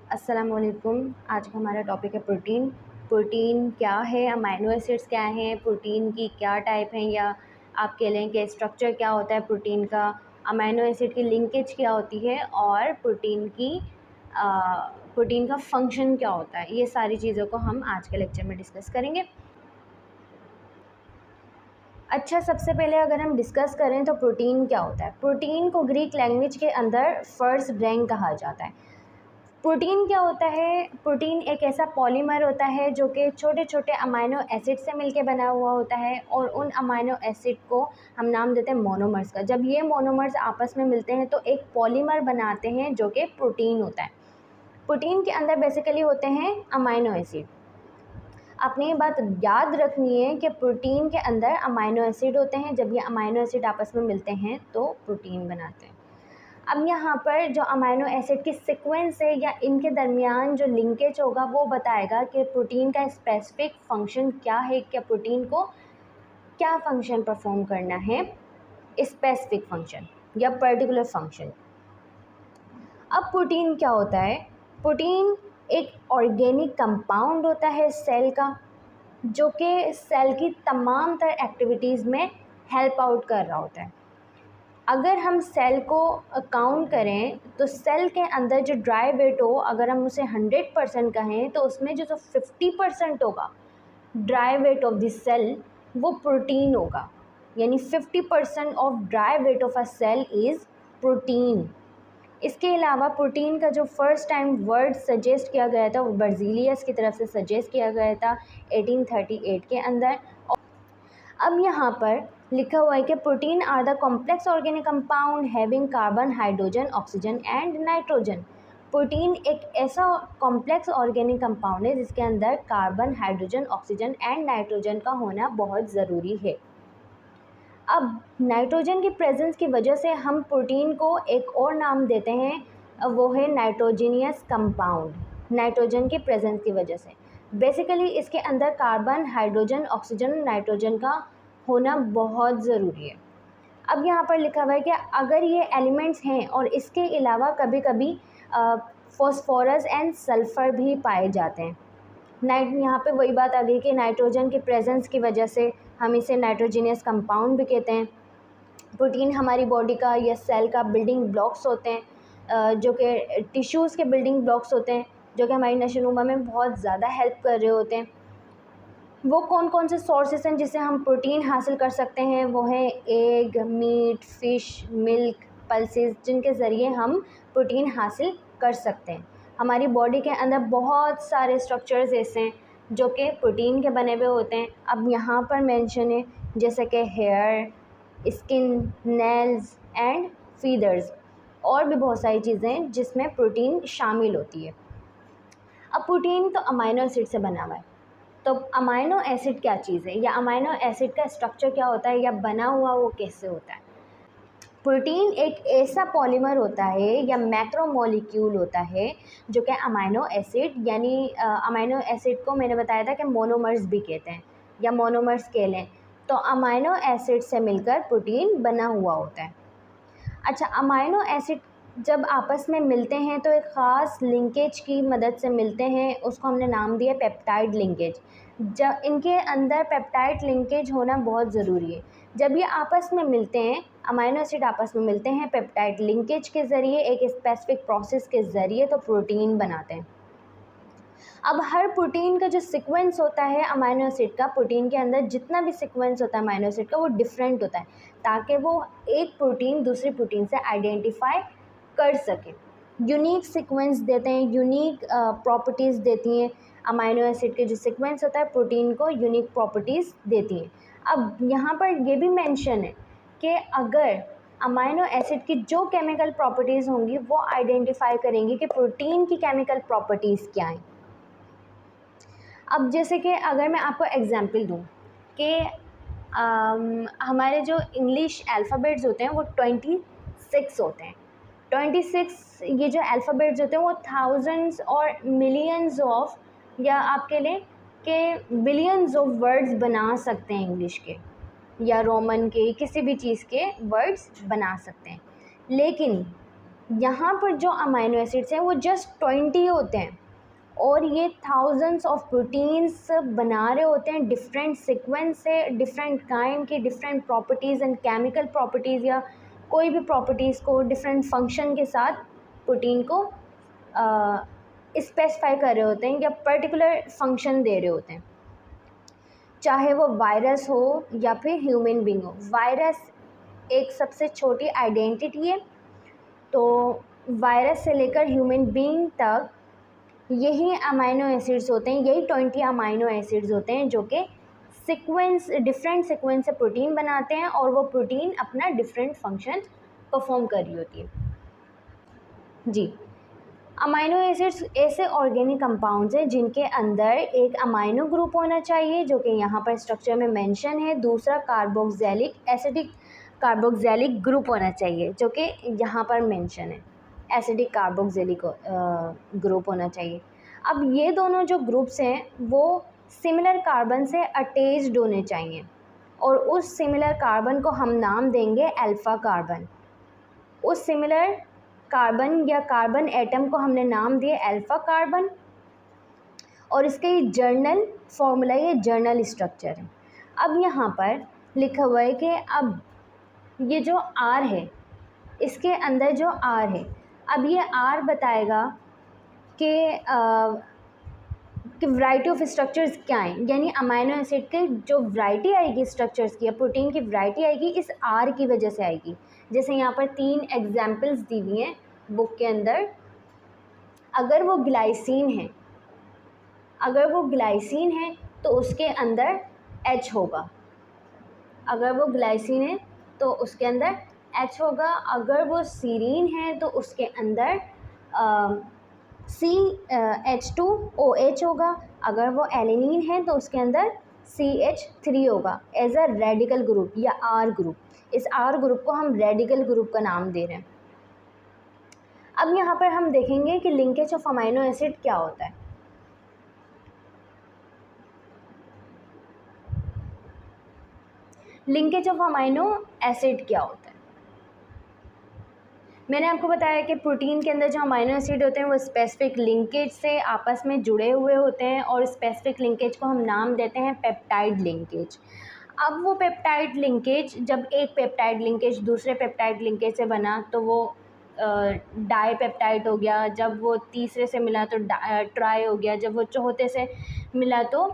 अस्सलाम वालेकुम। आज का हमारा टॉपिक है प्रोटीन। प्रोटीन क्या है, अमाइनो एसिड्स क्या हैं, प्रोटीन की क्या टाइप हैं, या आप कह लें कि स्ट्रक्चर क्या होता है प्रोटीन का, अमाइनो एसिड की लिंकेज क्या होती है, और प्रोटीन का फंक्शन क्या होता है। ये सारी चीज़ों को हम आज के लेक्चर में डिस्कस करेंगे। अच्छा, सबसे पहले अगर हम डिस्कस करें तो प्रोटीन क्या होता है। प्रोटीन को ग्रीक लैंग्वेज के अंदर फर्स्ट ब्रेन कहा जाता है। प्रोटीन क्या होता है? प्रोटीन एक ऐसा पॉलीमर होता है जो कि छोटे छोटे अमाइनो एसिड से मिलके बना हुआ होता है, और उन अमाइनो एसिड को हम नाम देते हैं मोनोमर्स का। जब ये मोनोमर्स आपस में मिलते हैं तो एक पॉलीमर बनाते हैं जो कि प्रोटीन होता है। प्रोटीन के अंदर बेसिकली होते हैं अमाइनो एसिड। आपने ये बात याद रखनी है कि प्रोटीन के अंदर अमाइनो एसिड होते हैं। जब ये अमाइनो एसिड आपस में मिलते हैं तो प्रोटीन बनाते हैं। अब यहाँ पर जो अमाइनो एसिड की सीक्वेंस है या इनके दरमियान जो लिंकेज होगा वो बताएगा कि प्रोटीन का स्पेसिफिक फंक्शन क्या है, क्या प्रोटीन को क्या फंक्शन परफॉर्म करना है, स्पेसिफिक फंक्शन या पर्टिकुलर फंक्शन। अब प्रोटीन क्या होता है? प्रोटीन एक ऑर्गेनिक कंपाउंड होता है सेल का, जो कि सेल की तमाम तरह एक्टिविटीज़ में हेल्प आउट कर रहा होता है। अगर हम सेल को काउंट करें तो सेल के अंदर जो ड्राई वेट हो, अगर हम उसे 100% कहें तो उसमें जो 50% होगा dry weight of the cell, वो प्रोटीन होगा। यानी 50% of dry weight of a cell is protein. इसके अलावा प्रोटीन का जो फर्स्ट टाइम वर्ड सजेस्ट किया गया था वो बर्जीलियस की तरफ से सजेस्ट किया गया था 1838 के अंदर। अब यहाँ पर लिखा हुआ है कि protein are the complex organic compound having carbon, hydrogen, oxygen and nitrogen. Protein एक ऐसा कॉम्प्लेक्स ऑर्गेनिक कंपाउंड है जिसके अंदर carbon, hydrogen, oxygen and nitrogen का होना बहुत ज़रूरी है। अब नाइट्रोजन की प्रेजेंस की वजह से हम प्रोटीन को एक और नाम देते हैं, वो है नाइट्रोजीनियस कंपाउंड। नाइट्रोजन की प्रेजेंस की वजह से बेसिकली इसके अंदर कार्बन, हाइड्रोजन, ऑक्सीजन, नाइट्रोजन का होना बहुत ज़रूरी है। अब यहाँ पर लिखा हुआ है कि अगर ये एलिमेंट्स हैं और इसके अलावा कभी कभी फॉस्फोरस एंड सल्फ़र भी पाए जाते हैं। यहाँ पे वही बात आ गई कि नाइट्रोजन की प्रेजेंस की वजह से हम इसे नाइट्रोजीनियस कंपाउंड भी कहते हैं। प्रोटीन हमारी बॉडी का या सेल का बिल्डिंग ब्लॉक्स होते हैं, जो कि टिश्यूज़ के बिल्डिंग ब्लॉक्स होते हैं, जो कि हमारी नशोनुमा में बहुत ज़्यादा हेल्प कर रहे होते हैं। वो कौन कौन से सोर्सेस हैं जिससे हम प्रोटीन हासिल कर सकते हैं? वो हैं egg, meat, fish, milk, pulses, जिनके ज़रिए हम प्रोटीन हासिल कर सकते हैं। हमारी बॉडी के अंदर बहुत सारे स्ट्रक्चर्स ऐसे हैं जो कि प्रोटीन के बने हुए होते हैं। अब यहाँ पर मेंशन है जैसे कि hair, skin, nails and feathers, और भी बहुत सारी चीज़ें हैं जिसमें प्रोटीन शामिल होती है। अब प्रोटीन तो अमाइनो एसिड से बना हुआ है, तो अमाइनो एसिड क्या चीज़ है, या अमाइनो एसिड का स्ट्रक्चर क्या होता है, या बना हुआ वो कैसे होता है? प्रोटीन एक ऐसा पॉलीमर होता है या मैक्रोमोलिक्यूल होता है जो कि अमाइनो एसिड, यानी अमाइनो एसिड को मैंने बताया था कि मोनोमर्स भी कहते हैं या मोनोमर्स कह लें, तो अमाइनो एसिड से मिलकर प्रोटीन बना हुआ होता है। अच्छा, अमाइनो एसिड जब आपस में मिलते हैं तो एक ख़ास लिंकेज की मदद से मिलते हैं, उसको हमने नाम दिया पेप्टाइड लिंकेज। जब इनके अंदर पेप्टाइड लिंकेज होना बहुत ज़रूरी है। जब ये आपस में मिलते हैं, अमाइनो एसिड आपस में मिलते हैं पेप्टाइड लिंकेज के ज़रिए, एक स्पेसिफिक प्रोसेस के ज़रिए, तो प्रोटीन बनाते हैं। अब हर प्रोटीन का जो सीक्वेंस होता है अमाइनो एसिड का, प्रोटीन के अंदर जितना भी सीक्वेंस होता है अमाइनो एसिड का वो डिफरेंट होता है, ताकि वो एक प्रोटीन दूसरी प्रोटीन से आइडेंटिफाई कर सके। यूनिक सीक्वेंस देते हैं, यूनिक प्रॉपर्टीज़ देती हैं। अमाइनो एसिड के जो सीक्वेंस होता है प्रोटीन को यूनिक प्रॉपर्टीज़ देती हैं। अब यहाँ पर ये भी मेंशन है कि अगर अमाइनो एसिड की जो केमिकल प्रॉपर्टीज़ होंगी वो आइडेंटिफाई करेंगी कि प्रोटीन की केमिकल प्रॉपर्टीज़ क्या हैं। अब जैसे कि अगर मैं आपको एग्जांपल दूं कि हमारे जो इंग्लिश अल्फ़ाबेट्स होते हैं वो 26 होते हैं। 26 ये जो अल्फ़ाबेट्स होते हैं वो थाउजेंड्स और मिलियंस ऑफ, या आप कह लें कि बिलियंस ऑफ वर्ड्स बना सकते हैं इंग्लिश के या रोमन के, किसी भी चीज़ के वर्ड्स बना सकते हैं। लेकिन यहाँ पर जो अमाइनो एसिड्स हैं वो जस्ट 20 होते हैं और ये थाउजेंड्स ऑफ प्रोटीन्स बना रहे होते हैं डिफरेंट सीक्वेंस से, डिफरेंट काइंड की different properties and chemical properties या कोई भी प्रॉपर्टीज़ को डिफरेंट फंक्शन के साथ प्रोटीन को स्पेसिफाई कर रहे होते हैं या पर्टिकुलर फंक्शन दे रहे होते हैं, चाहे वो वायरस हो या फिर ह्यूमन बींग हो। वायरस एक सबसे छोटी आइडेंटिटी है, तो वायरस से लेकर ह्यूमन बींग तक यही अमाइनो एसिड्स होते हैं, यही 20 अमाइनो एसिड्स होते हैं जो कि डिफरेंट सीक्वेंस से प्रोटीन बनाते हैं और वो प्रोटीन अपना डिफरेंट फंक्शन परफॉर्म कर रही होती है। जी, अमाइनो एसिड्स ऐसे ऑर्गेनिक कंपाउंड्स हैं जिनके अंदर एक अमाइनो ग्रुप होना चाहिए जो कि यहाँ पर स्ट्रक्चर में मेंशन है, दूसरा कार्बोक्सिलिक एसिडिक कार्बोक्सिलिक ग्रुप होना चाहिए जो कि यहाँ पर मेंशन है, एसिडिक कार्बोक्सिलिक ग्रुप होना चाहिए। अब ये दोनों जो ग्रुप्स हैं वो सिमिलर कार्बन से अटैच्ड होने चाहिए और उस सिमिलर कार्बन को हम नाम देंगे अल्फ़ा कार्बन। उस सिमिलर कार्बन या कार्बन एटम को हमने नाम दिया अल्फ़ा कार्बन और इसके ये जर्नल फॉर्मूला, ये जर्नल स्ट्रक्चर है। अब यहाँ पर लिखा हुआ है कि अब ये जो R है, इसके अंदर जो R है, अब ये R बताएगा कि वैरायटी ऑफ स्ट्रक्चर्स क्या हैं, यानी अमाइनो एसिड के जो वैरायटी आएगी स्ट्रक्चर्स की या प्रोटीन की वैरायटी आएगी इस R की वजह से आएगी। जैसे यहाँ पर 3 एग्जाम्पल्स दी हुई हैं बुक के अंदर। अगर वो ग्लाइसिन है तो उसके अंदर H होगा, अगर वो ग्लाइसिन है तो उसके अंदर H होगा, अगर वो सीरीन है तो उसके अंदर CH2OH होगा, अगर वो एलिनीन है तो उसके अंदर CH3 होगा एज अ रेडिकल ग्रुप या R ग्रुप। इस R ग्रुप को हम रेडिकल ग्रुप का नाम दे रहे हैं। अब यहाँ पर हम देखेंगे कि लिंकेज ऑफ अमाइनो एसिड क्या होता है। लिंकेज ऑफ अमाइनो एसिड क्या होता है? मैंने आपको बताया कि प्रोटीन के अंदर जो अमाइनो एसिड होते हैं वो स्पेसिफिक लिंकेज से आपस में जुड़े हुए होते हैं और स्पेसिफिक लिंकेज को हम नाम देते हैं पेप्टाइड लिंकेज। अब वो पेप्टाइड लिंकेज, जब एक पेप्टाइड लिंकेज दूसरे पेप्टाइड लिंकेज से बना तो वो डाई पेप्टाइड हो गया, जब वो तीसरे से मिला तो ट्राई हो गया, जब वो चौथे से मिला तो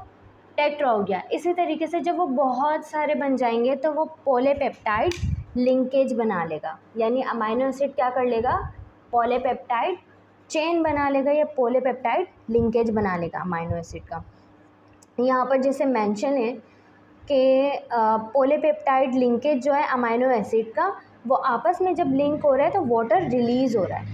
टेट्रा हो गया। इसी तरीके से जब वो बहुत सारे बन जाएंगे तो वो पॉलीपेप्टाइड लिंकेज बना लेगा, यानी अमाइनो एसिड क्या कर लेगा, पॉलीपेप्टाइड चेन बना लेगा या पॉलीपेप्टाइड लिंकेज बना लेगा अमाइनो एसिड का। यहाँ पर जैसे मेंशन है कि पॉलीपेप्टाइड लिंकेज जो है अमाइनो एसिड का, वो आपस में जब लिंक हो रहा है तो वाटर रिलीज़ हो रहा है,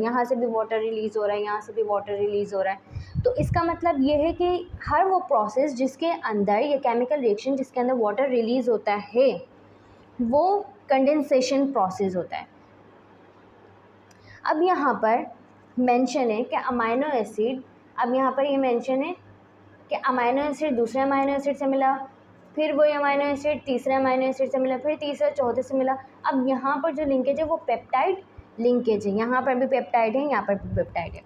यहाँ से भी वाटर रिलीज़ हो रहा है, यहाँ से भी वाटर रिलीज़ हो रहा है। तो इसका मतलब ये है कि हर वो प्रोसेस जिसके अंदर ये केमिकल रिएक्शन जिसके अंदर वाटर रिलीज़ होता है वो कंडेंसेशन प्रोसेस होता है। अब यहाँ पर मेंशन है कि अमाइनो एसिड, अब यहाँ पर ये मेंशन है कि अमाइनो एसिड दूसरे अमाइनो एसिड से मिला, फिर वही अमाइनो एसिड तीसरे अमाइनो एसिड से मिला, फिर तीसरा चौथे से मिला। अब यहाँ पर जो लिंकेज है वो पेप्टाइड लिंकेज है, यहाँ पर भी पेप्टाइड है, यहाँ पर भी पेप्टाइड है।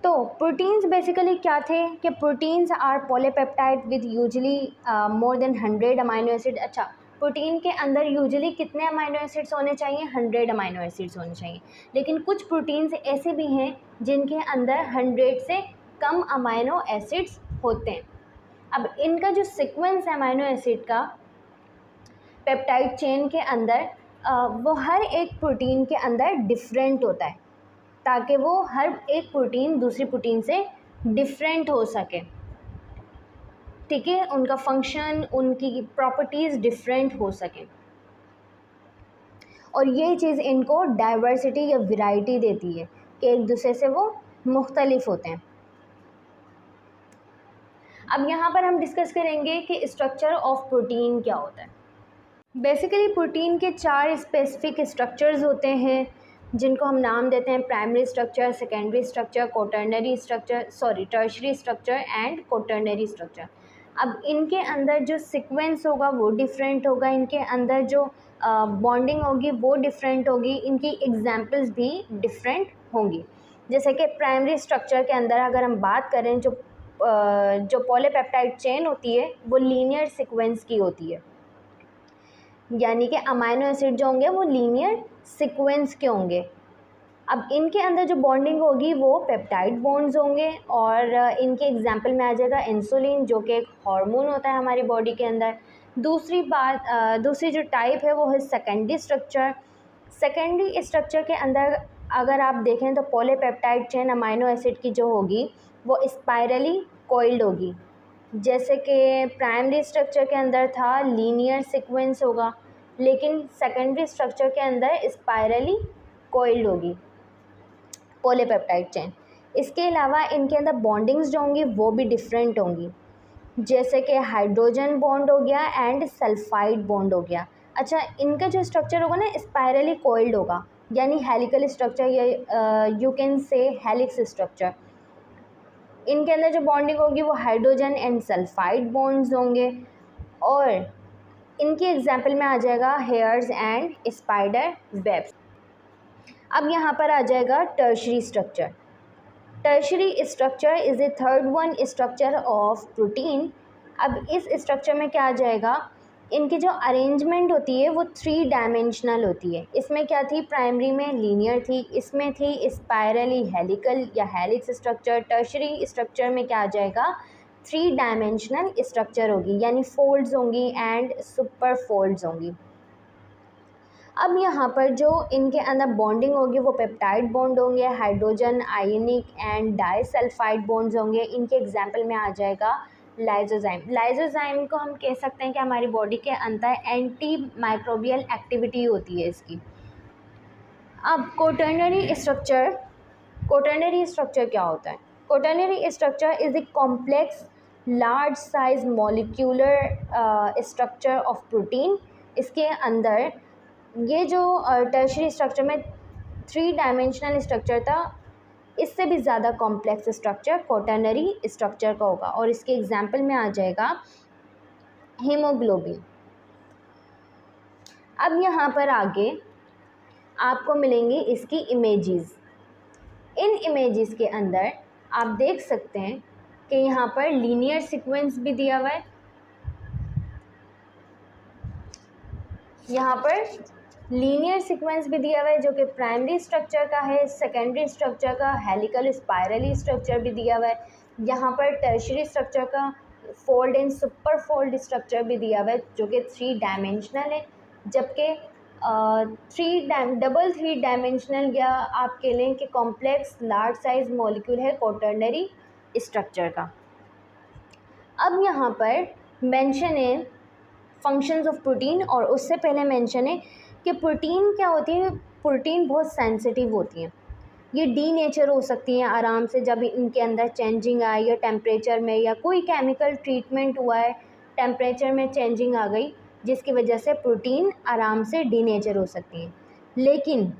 तो प्रोटीन्स बेसिकली क्या थे कि proteins are polypeptide with usually more than 100 amino acid. अच्छा, प्रोटीन के अंदर यूजुअली कितने अमाइनो एसिड्स होने चाहिए? 100 अमाइनो एसिड्स होने चाहिए, लेकिन कुछ प्रोटीन्स ऐसे भी हैं जिनके अंदर 100 से कम अमाइनो एसिड्स होते हैं। अब इनका जो सीक्वेंस है अमाइनो एसिड का पेप्टाइड चेन के अंदर वो हर एक प्रोटीन के अंदर डिफरेंट होता है ताकि वो हर एक प्रोटीन दूसरी प्रोटीन से डिफरेंट हो सके, ठीक है, उनका फंक्शन उनकी प्रॉपर्टीज़ डिफरेंट हो सके और ये चीज़ इनको डाइवर्सिटी या वैरायटी देती है कि एक दूसरे से वो मुख्तलिफ होते हैं। अब यहाँ पर हम डिस्कस करेंगे कि स्ट्रक्चर ऑफ प्रोटीन क्या होता है। बेसिकली प्रोटीन के 4 स्पेसिफिक स्ट्रक्चर्स होते हैं जिनको हम नाम देते हैं primary structure, secondary structure, tertiary structure and quaternary structure. अब इनके अंदर जो सीक्वेंस होगा वो डिफरेंट होगा, इनके अंदर जो बॉन्डिंग होगी वो डिफरेंट होगी, इनकी एग्जांपल्स भी डिफरेंट होंगी। जैसे कि प्राइमरी स्ट्रक्चर के अंदर अगर हम बात करें, जो पॉलीपेप्टाइड चेन होती है वो लीनियर सीक्वेंस की होती है, यानी कि अमाइनो एसिड जो होंगे वो लीनियर सीक्वेंस के होंगे। अब इनके अंदर जो बॉन्डिंग होगी वो पेप्टाइड बॉन्ड्स होंगे, और इनके एग्जाम्पल में आ जाएगा इंसुलिन, जो कि एक हार्मोन होता है हमारी बॉडी के अंदर। दूसरी जो टाइप है वो है सेकेंडरी स्ट्रक्चर। सेकेंडरी स्ट्रक्चर के अंदर अगर आप देखें तो पॉलीपेप्टाइड चेन अमाइनो एसिड की जो होगी वो स्पाइरली कोइल्ड होगी। जैसे कि प्राइमरी स्ट्रक्चर के अंदर था लीनियर सीक्वेंस होगा, लेकिन सेकेंडरी स्ट्रक्चर के अंदर स्पाइरली कोइल्ड होगी पॉलीपेप्टाइड चेन। इसके अलावा इनके अंदर बॉन्डिंग्स जो होंगी वो भी डिफरेंट होंगी, जैसे कि हाइड्रोजन बॉन्ड हो गया एंड सल्फाइड बॉन्ड हो गया। अच्छा, इनका जो स्ट्रक्चर होगा ना स्पाइरली कोइल्ड होगा, यानी हेलिकल स्ट्रक्चर, या you can say helix structure. इनके अंदर जो बॉन्डिंग होगी वो हाइड्रोजन एंड सल्फाइड बॉन्ड्स होंगे, और इनके एग्जाम्पल में आ जाएगा हेयर्स एंड स्पाइडर वेब्स। अब यहाँ पर आ जाएगा tertiary structure. Tertiary structure is a third one structure of protein. अब इस स्ट्रक्चर में क्या आ जाएगा, इनकी जो अरेंजमेंट होती है वो 3 डायमेंशनल होती है। इसमें क्या थी, प्राइमरी में लीनियर थी, इसमें थी स्पाइरली हेलिकल या हेलिक्स स्ट्रक्चर। टर्शरी स्ट्रक्चर में क्या आ जाएगा, 3 डायमेंशनल स्ट्रक्चर होगी, यानी फोल्ड्स होंगी एंड सुपर फोल्ड्स होंगी। अब यहाँ पर जो इनके अंदर बॉन्डिंग होगी वो पेप्टाइड बॉन्ड होंगे, hydrogen ionic and disulphide bonds होंगे। इनके एग्जाम्पल में आ जाएगा लाइसोजाइम। लाइसोजाइम को हम कह सकते हैं कि हमारी बॉडी के अंदर एंटी माइक्रोबियल एक्टिविटी होती है इसकी। अब क्वॉटरनरी स्ट्रक्चर क्या होता है? Quaternary structure is a complex large size molecular structure of protein. इसके अंदर ये जो टर्शरी स्ट्रक्चर में 3 डायमेंशनल स्ट्रक्चर था, इससे भी ज़्यादा कॉम्प्लेक्स स्ट्रक्चर क्वॉटरनरी स्ट्रक्चर का होगा, और इसके एग्जाम्पल में आ जाएगा हीमोग्लोबिन। अब यहाँ पर आगे आपको मिलेंगी इसकी इमेजेस। इन इमेजेस के अंदर आप देख सकते हैं कि यहाँ पर लीनियर सीक्वेंस भी दिया हुआ है, यहाँ पर लीनियर सीक्वेंस भी दिया हुआ है जो कि प्राइमरी स्ट्रक्चर का है, सेकेंडरी स्ट्रक्चर का हेलिकल स्पाइरली स्ट्रक्चर भी दिया हुआ है। यहाँ पर टर्शरी स्ट्रक्चर का fold and super fold structure भी दिया हुआ है जो कि 3 डायमेंशनल है, जबकि डबल 3 डायमेंशनल या आप कह लें कि कॉम्प्लेक्स लार्ज साइज मॉलिक्यूल है क्वॉटरनरी स्ट्रक्चर का। अब यहाँ पर मेंशन है फंक्शंस ऑफ प्रोटीन, और उससे पहले मेंशन है कि प्रोटीन क्या होती है। प्रोटीन बहुत सेंसिटिव होती हैं, ये डीनेचर हो सकती हैं आराम से जब इनके अंदर चेंजिंग आई, या टेम्परेचर में या कोई केमिकल ट्रीटमेंट हुआ है, टेम्परेचर में चेंजिंग आ गई जिसकी वजह से प्रोटीन आराम से डीनेचर हो सकती हैं। लेकिन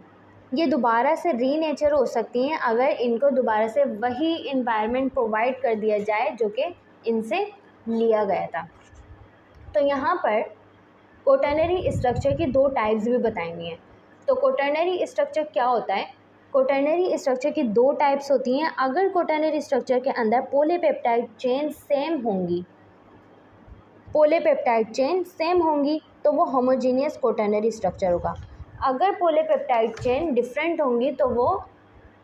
ये दोबारा से रीनेचर हो सकती हैं अगर इनको दोबारा से वही इन्वायरमेंट प्रोवाइड कर दिया जाए जो कि इनसे लिया गया था। तो यहाँ पर क्वॉटरनरी स्ट्रक्चर की 2 टाइप्स भी बताएंगे हैं। तो क्वॉटरनरी स्ट्रक्चर क्या होता है? क्वॉटरनरी स्ट्रक्चर की 2 टाइप्स होती हैं। अगर क्वॉटरनरी स्ट्रक्चर के अंदर पॉलीपेप्टाइड चेन सेम होंगी तो वो होमोजीनियस क्वॉटरनरी स्ट्रक्चर होगा। अगर पॉलीपेप्टाइड चेन डिफरेंट होंगी तो वो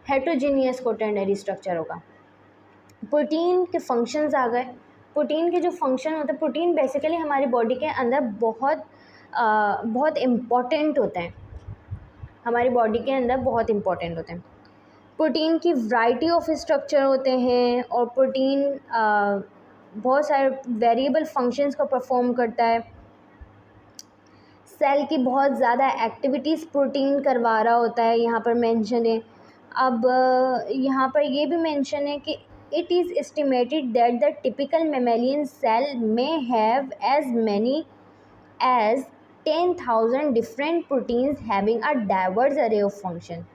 हेटेरोजीनियस क्वॉटरनरी स्ट्रक्चर होगा। प्रोटीन के फंक्शंस आ गए। प्रोटीन के जो फंक्शन होते हैं, प्रोटीन बेसिकली हमारी बॉडी के अंदर बहुत इम्पॉर्टेंट होते हैं, हमारी बॉडी के अंदर बहुत इम्पॉर्टेंट होते हैं। प्रोटीन की वैरायटी ऑफ स्ट्रक्चर होते हैं, और प्रोटीन बहुत सारे वेरिएबल फंक्शंस को परफॉर्म करता है। सेल की बहुत ज़्यादा एक्टिविटीज़ प्रोटीन करवा रहा होता है, यहाँ पर मेंशन है। अब यहाँ पर ये भी मेंशन है कि it is estimated that the typical mammalian cell may have as many as 10,000 different proteins having a diverse array of function।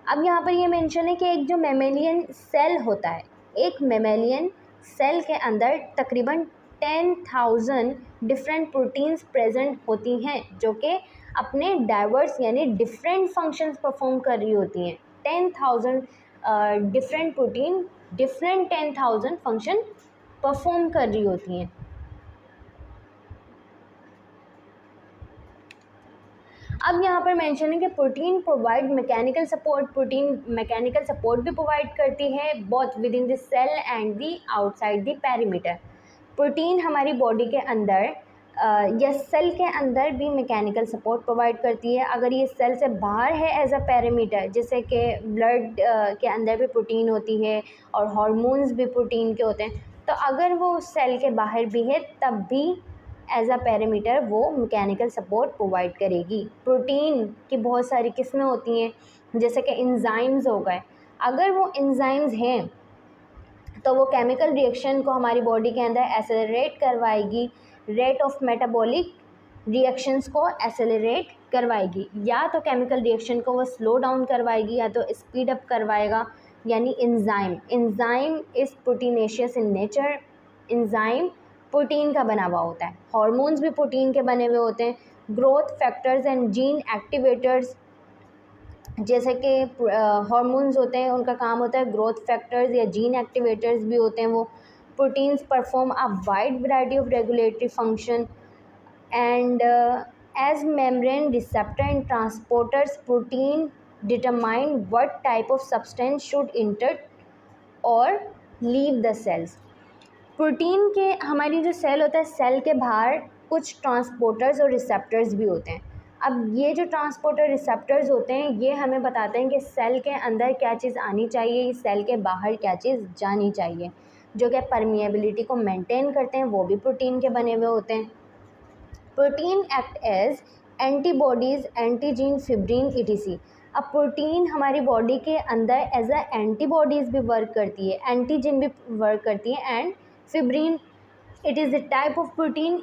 अब यहाँ पर ये मेंशन है कि एक जो मेमेलियन सेल होता है, एक मेमेलियन सेल के अंदर तकरीबन 10,000 डिफरेंट प्रोटीन्स प्रेजेंट होती हैं जो कि अपने डाइवर्स यानी डिफरेंट फंक्शंस परफॉर्म कर रही होती हैं। 10,000 different protein different 10,000 function perform कर रही होती हैं। अब यहाँ पर मेंशन है कि protein provide mechanical support. Protein mechanical support भी प्रोवाइड करती है both within the cell and the outside the perimeter. Protein हमारी बॉडी के अंदर या सेल के अंदर भी मैकेनिकल सपोर्ट प्रोवाइड करती है। अगर ये सेल से बाहर है एज अ पेरीमीटर, जैसे कि ब्लड के अंदर भी प्रोटीन होती है और हार्मोन्स भी प्रोटीन के होते हैं, तो अगर वो सेल के बाहर भी है तब भी एज अ पैरामीटर वो मैकेनिकल सपोर्ट प्रोवाइड करेगी। प्रोटीन की बहुत सारी किस्में होती हैं, जैसे कि एंजाइम्स हो गए। अगर वो एंजाइम्स हैं तो वो केमिकल रिएक्शन को हमारी बॉडी के अंदर एसेलरेट करवाएगी, रेट ऑफ मेटाबॉलिक रिएक्शंस को एसेलरेट करवाएगी। या तो केमिकल रिएक्शन को वो स्लो डाउन करवाएगी या तो स्पीड अप करवाएगा, यानी enzyme is proteinaceous in nature. Enzyme protein का बना हुआ होता है। हार्मोन्स भी प्रोटीन के बने हुए होते हैं। Growth factors and gene activators, जैसे कि हार्मोन्स होते हैं उनका काम होता है ग्रोथ फैक्टर्स या जीन एक्टिवेटर्स भी होते हैं वो। Proteins perform a wide variety of regulatory function and as membrane receptor and transporters protein determine what type of substance should enter और लीव द सेल्स। प्रोटीन के हमारी जो सेल होता है, सेल के बाहर कुछ ट्रांसपोर्टर्स और रिसेप्टर्स भी होते हैं। अब ये जो ट्रांसपोर्टर रिसेप्टर्स होते हैं ये हमें बताते हैं कि सेल के अंदर क्या चीज़ आनी चाहिए, सेल के बाहर क्या चीज़ जानी चाहिए। जो कि परमिएबिलिटी को मेंटेन करते हैं वो भी प्रोटीन के बने हुए होते हैं। Protein act as antibodies, antigen, fibrin ETC. अब प्रोटीन हमारी बॉडी के अंदर एज अ एंटीबॉडीज़ भी वर्क करती है, एंटीजीन भी वर्क करती है and fibrin it is the type of protein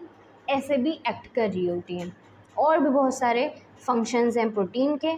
ऐसे भी एक्ट कर रही होती हैं। और भी बहुत सारे फंक्शंस हैं प्रोटीन के।